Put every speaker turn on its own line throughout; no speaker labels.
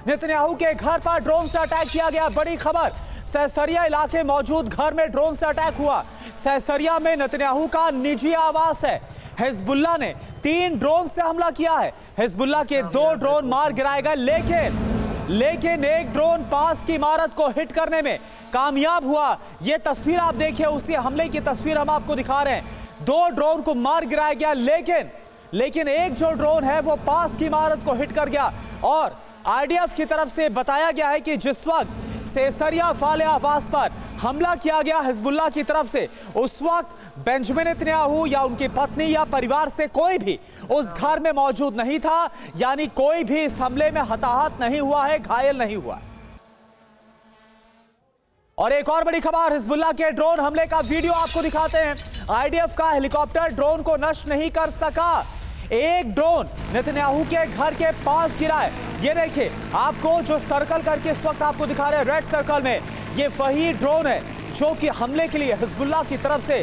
Netanyahu के घर पर ड्रोन से अटैक किया गया। बड़ी खबर, सहसरिया इलाके मौजूद घर में ड्रोन से अटैक हुआ। सहसरिया में नेतन्याहू का निजी आवास है। हिजबुल्लाह ने 3 ड्रोन से हमला किया है। हिजबुल्लाह के 2 ड्रोन मार गिराए गए, लेकिन एक ड्रोन पास की इमारत को हिट करने में कामयाब हुआ। यह तस्वीर आप देखिए, उसी हमले की तस्वीर हम आपको दिखा रहे हैं। 2 ड्रोन को मार गिराया गया, लेकिन एक जो ड्रोन है वो पास की इमारत को हिट कर गया। और आईडीएफ की तरफ से बताया गया है कि जिस वक्त सहसरिया वाले आवास पर हमला किया गया हिजबुल्लाह की तरफ से, उस वक्त बेंजामिन नेतन्याहू या उनकी पत्नी या परिवार से कोई भी उस घर में मौजूद नहीं था। यानी कोई भी इस हमले में हताहत नहीं हुआ है, घायल नहीं हुआ। और एक और बड़ी खबर, हिजबुल्लाह के ड्रोन हमले का वीडियो आपको दिखाते हैं। आईडीएफ का हेलीकॉप्टर ड्रोन को नष्ट नहीं कर सका। एक ड्रोन नेतन्याहू के घर के पास गिरा है। ये देखिए, आपको जो सर्कल करके इस वक्त आपको दिखा रहे हैं रेड सर्कल में, ये वही ड्रोन है जो कि हमले के लिए हिजबुल्लाह की तरफ से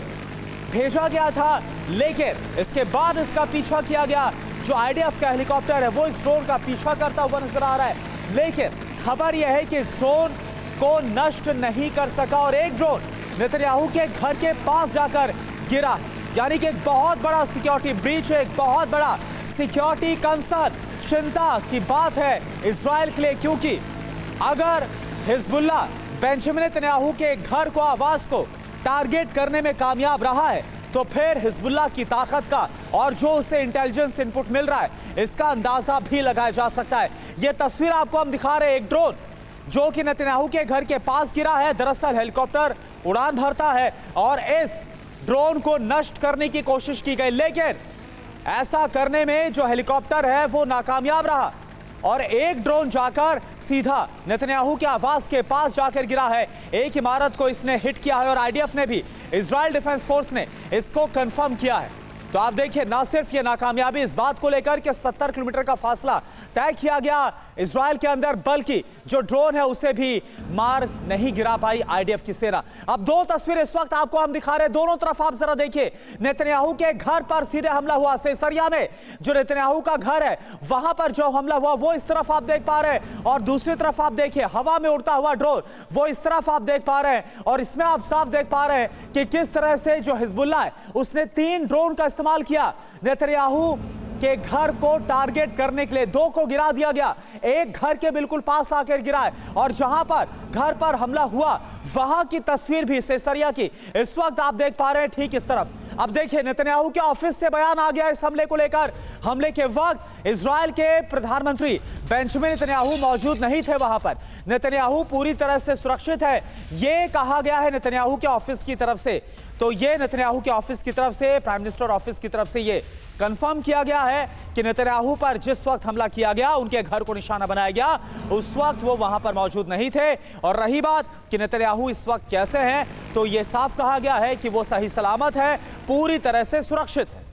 भेजा गया था। लेकिन इसके बाद इसका पीछा किया गया। जो आईडीएफ का हेलीकॉप्टर है वो इस ड्रोन का पीछा करता हुआ नजर आ रहा है। लेकिन खबर यह है कि इस ड्रोन को नष्ट नहीं कर सका और एक ड्रोन नेतन्याहू के घर के पास जाकर गिरा। यानी कि एक बहुत बड़ा सिक्योरिटी ब्रीच है, एक बहुत बड़ा सिक्योरिटी कंसर्न, चिंता की बात है इजराइल के लिए। क्योंकि अगर हिजबुल्लाह बेंजामिन नेतन्याहू के घर को, आवास को टारगेट करने में कामयाब रहा है, तो फिर हिजबुल्लाह की ताकत का और जो उसे इंटेलिजेंस इनपुट मिल रहा है, इसका अंदाजा भी लगाया जा सकता है। यह तस्वीर आपको हम दिखा रहे हैं, एक ड्रोन जो कि नेतन्याहू के घर के पास गिरा है। दरअसल हेलीकॉप्टर उड़ान भरता है और इस ड्रोन को नष्ट करने की कोशिश की गई, लेकिन ऐसा करने में जो हेलीकॉप्टर है वो नाकामयाब रहा और एक ड्रोन जाकर सीधा नेतन्याहू के आवास के पास जाकर गिरा है। एक इमारत को इसने हिट किया है और आईडीएफ ने भी, इजराइल डिफेंस फोर्स ने इसको कंफर्म किया है। तो आप देखिए, ना सिर्फ ये नाकामयाबी इस बात को लेकर कि 70 किलोमीटर का फासला तय किया गया इजराइल के अंदर, बल्कि जो ड्रोन है उसे भी मार नहीं गिरा पाई आईडीएफ की सेना। अब 2 तस्वीरें इस वक्त आपको हम दिखा रहे हैं, दोनों तरफ आप जरा देखिए। नेतन्याहू के घर पर सीधे हमला हुआ, सहसरिया में जो नेतन्याहू का घर है वहां पर जो हमला हुआ वो इस तरफ आप देख पा रहे हैं, और दूसरी तरफ आप देखिए हवा में उड़ता हुआ ड्रोन वो इस तरफ आप देख पा रहे हैं। और इसमें आप साफ देख पा रहे हैं कि किस तरह से जो हिजबुल्लाह है उसने 3 ड्रोन का इस्तेमाल किया। नेतन्याहू के घर को टारगेट करने के लिए 2 को गिरा दिया गया, एक घर के बिल्कुल पास आकर गिरा है। और जहां पर घर पर हमला हुआ वहां की तस्वीर भी सहसरिया की इस वक्त आप देख पा रहे हैं, ठीक इस तरफ। अब देखिए, नेतन्याहू के ऑफिस से बयान आ गया इस हमले को लेकर। हमले के वक्त इजराइल के प्रधानमंत्री बेंजामिन नेतन्याहू मौजूद नहीं थे वहां पर। नेतन्याहू पूरी तरह से सुरक्षित है, यह कहा गया है नेतन्याहू के ऑफिस की तरफ से। तो ये नेतन्याहू के ऑफिस की तरफ से, प्राइम मिनिस्टर ऑफिस की तरफ से ये कंफर्म किया गया है कि नेतन्याहू पर जिस वक्त हमला किया गया, उनके घर को निशाना बनाया गया, उस वक्त वो वहां पर मौजूद नहीं थे। और रही बात कि नेतन्याहू इस वक्त कैसे हैं, तो ये साफ कहा गया है कि वो सही सलामत है, पूरी तरह से सुरक्षित है।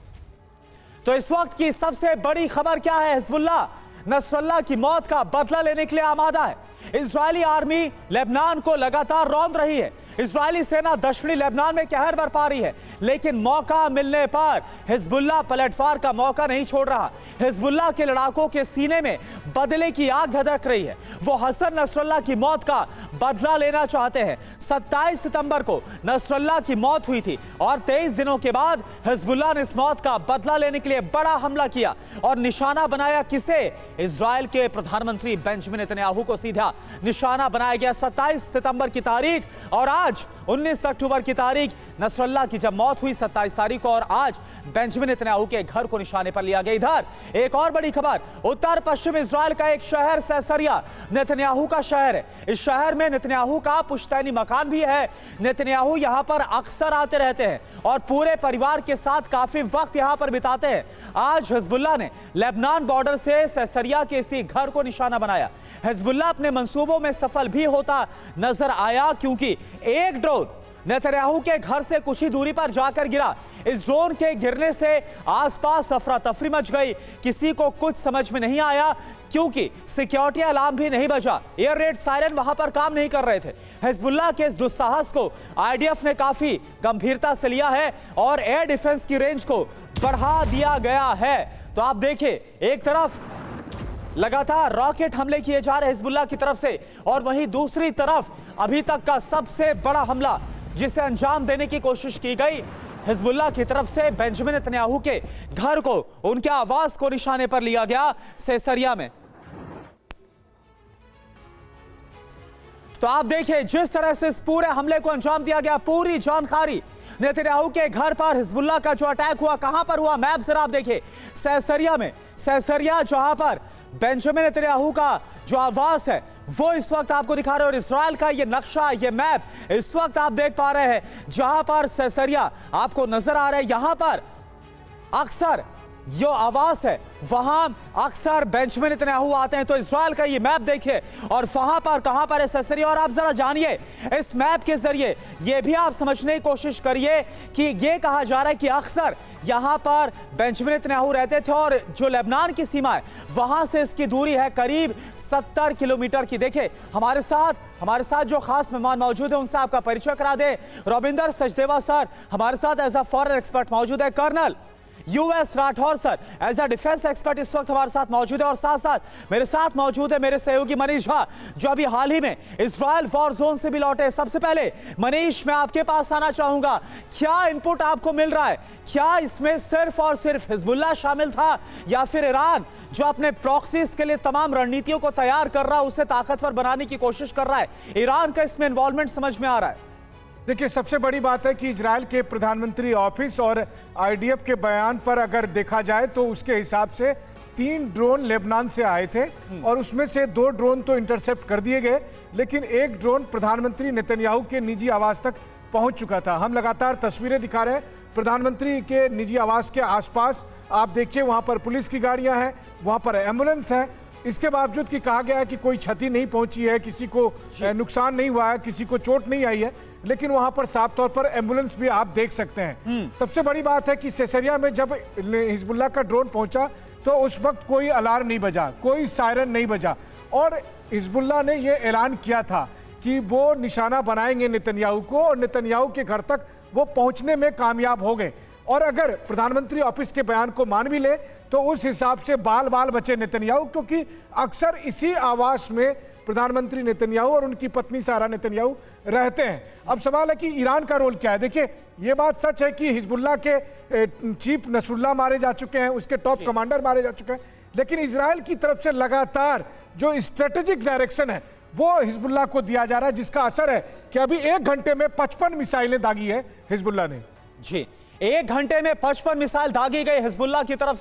तो इस वक्त की सबसे बड़ी खबर क्या है? हिजबुल्लाह नसरल्लाह की मौत का बदला लेने के लिए आमादा है। इजरायली आर्मी लेबनान को लगातार रौंद रही है। इजरायली सेना दक्षिणी लेबनान में कहर बरपा रही है, लेकिन मौका मिलने पर हिजबुल्लाह पलटवार का मौका नहीं छोड़ रहा। हिजबुल्लाह के लड़ाकों के सीने में बदले की आग धधक रही है। वो हसन नसरल्लाह की मौत का बदला लेना चाहते हैं। 27 सितंबर को नसरल्लाह की मौत हुई थी और 23 दिनों के बाद हिजबुल्लाह ने इस मौत का बदला लेने के लिए बड़ा हमला किया और निशाना बनाया किसे? इजराइल के प्रधानमंत्री बेंजामिन नेतन्याहू को सीधा निशाना बनाया गया। 27 सितंबर की तारीख और आज 19 अक्टूबर की तारीख नसरल्लाह की जब मौत हुई 27 तारीख को, और आज बेंजामिन नेतन्याहू के घर को निशाने पर लिया गया। इधर एक और बड़ी खबर, उत्तर पश्चिम इजराइल का एक शहर सहसरिया नेतन्याहू का शहर है। इस शहर में नेतन्याहू का पुश्तैनी मकान भी है। नेतन्याहू यहां पर अक्सर आते रहते हैं और पूरे परिवार के साथ काफी वक्त यहां पर बिताते हैं। आज हिजबुल्लाह ने लेबनान बॉर्डर से सहसरिया के इसी घर को निशाना बनाया। हिजबुल्लाह अपने मंसूबों में सफल भी होता नजर आया, क्योंकि एक ड्रोन नेतन्याहू के घर से कुछ ही दूरी पर जाकर गिरा। इस ड्रोन के गिरने से आसपास अफरा तफरी मच गई। किसी को कुछ समझ में नहीं आया, क्योंकि सिक्योरिटी अलार्म भी नहीं बजा, एयर रेड सायरन वहां पर काम नहीं कर रहे थे। हिजबुल्लाह के इस दुस्साहस को आईडीएफ ने काफी गंभीरता से लिया है और एयर डिफेंस की रेंज को बढ़ा दिया गया है। तो आप देखिए, एक तरफ लगातार रॉकेट हमले किए जा रहे हिजबुल्लाह की तरफ से, और वहीं दूसरी तरफ अभी तक का सबसे बड़ा हमला जिसे अंजाम देने की कोशिश की गई हिजबुल्लाह की तरफ से बेंजामिन नेतन्याहू के घर को, उनके आवास को निशाने पर लिया गया कैसरिया में। तो आप देखिए जिस तरह से इस पूरे हमले को अंजाम दिया गया, पूरी जानकारी नेतन्याहू के घर पर हिजबुल्लाह का जो अटैक हुआ, कहां पर हुआ, मैप जरा आप देखिए, कैसरिया में। कैसरिया जहां पर बेंजामिन नेतन्याहू का जो आवास है वो इस वक्त आपको दिखा रहे हैं, और इजराइल का ये नक्शा, ये मैप इस वक्त आप देख पा रहे हैं, जहां पर कैसरिया आपको नजर आ रहा है। यहां पर अक्सर जो आवास है वहां अक्सर बेंजामिन नेतन्याहू आते हैं। तो इजराइल का ये मैप देखिए, और वहां पर कहां पर है कैसरिया, और आप जरा जानिए इस मैप के जरिए ये भी आप समझने की कोशिश करिए कि ये कहा जा रहा है कि अक्सर यहां पर बेंजामिन नेतन्याहू रहते थे, और जो लेबनान की सीमा है वहां से इसकी दूरी है करीब 70 किलोमीटर की। देखिए हमारे साथ जो खास मेहमान मौजूद है उनसे आपका परिचय करा दे। रविंदर सचदेवा सर हमारे साथ एज अ फॉरेन एक्सपर्ट मौजूद है, colonel US Rathore sir as a defence expert इस वक्त हमारे साथ मौजूद है, और साथ मेरे साथ मौजूद है मेरे सहयोगी मनीष झा, जो अभी हाल ही में इजराइल वॉर जोन से भी लौटे। सबसे पहले मनीष, मैं आपके पास आना चाहूंगा, क्या इनपुट आपको मिल रहा है? क्या इसमें सिर्फ और सिर्फ हिजबुल्लाह शामिल था, या फिर ईरान जो अपने प्रॉक्सीज के लिए तमाम रणनीतियों को तैयार कर रहा है, उसे ताकतवर बनाने की कोशिश कर रहा है, ईरान का इसमें इन्वॉल्वमेंट समझ में आ रहा है?
देखिए, सबसे बड़ी बात है कि इजराइल के प्रधानमंत्री ऑफिस और आईडीएफ के बयान पर अगर देखा जाए तो उसके हिसाब से 3 ड्रोन लेबनान से आए थे, और उसमें से 2 ड्रोन तो इंटरसेप्ट कर दिए गए, लेकिन 1 ड्रोन प्रधानमंत्री नेतन्याहू के निजी आवास तक पहुंच चुका था। हम लगातार तस्वीरें दिखा रहे हैं प्रधानमंत्री के निजी आवास के आसपास। आप देखिए वहां पर पुलिस की गाड़ियां हैं, वहां पर एम्बुलेंस है। इसके बावजूद कि कहा गया है कि कोई क्षति नहीं पहुंची है, किसी को नुकसान नहीं हुआ है, किसी को चोट नहीं आई है, लेकिन वहां पर साफ तौर पर एम्बुलेंस भी आप देख सकते हैं। सबसे बड़ी बात है कि कैसरिया में जब हिजबुल्लाह का ड्रोन पहुंचा तो उस वक्त कोई अलार्म नहीं बजा, कोई सायरन नहीं बजा, और हिजबुल्लाह ने यह ऐलान किया था कि वो निशाना बनाएंगे नेतन्याहू को, और नेतन्याहू के घर तक वो पहुंचने में कामयाब हो गए। और अगर प्रधानमंत्री ऑफिस के बयान को मान भी ले तो उस हिसाब से बाल बाल बचे नेतन्याहू, क्योंकि अक्सर इसी आवास में प्रधानमंत्री नेतन्याहू और उनकी पत्नी सारा नेतन्याहू रहते हैं। अब सवाल है कि ईरान का रोल क्या है। देखिए, ये बात सच है कि हिजबुल्लाह के चीफ नसरुल्लाह मारे जा चुके हैं, उसके टॉप कमांडर मारे जा चुके हैं, लेकिन इजराइल की तरफ से लगातार जो स्ट्रेटेजिक डायरेक्शन है वो हिजबुल्लाह को दिया जा रहा है, जिसका असर है कि अभी 1 घंटे में 55 मिसाइलें दागी है हिजबुल्लाह ने।
जी, 1 घंटे में 55 मिसाइल दागी गई हिजबुल्लाह की तरफ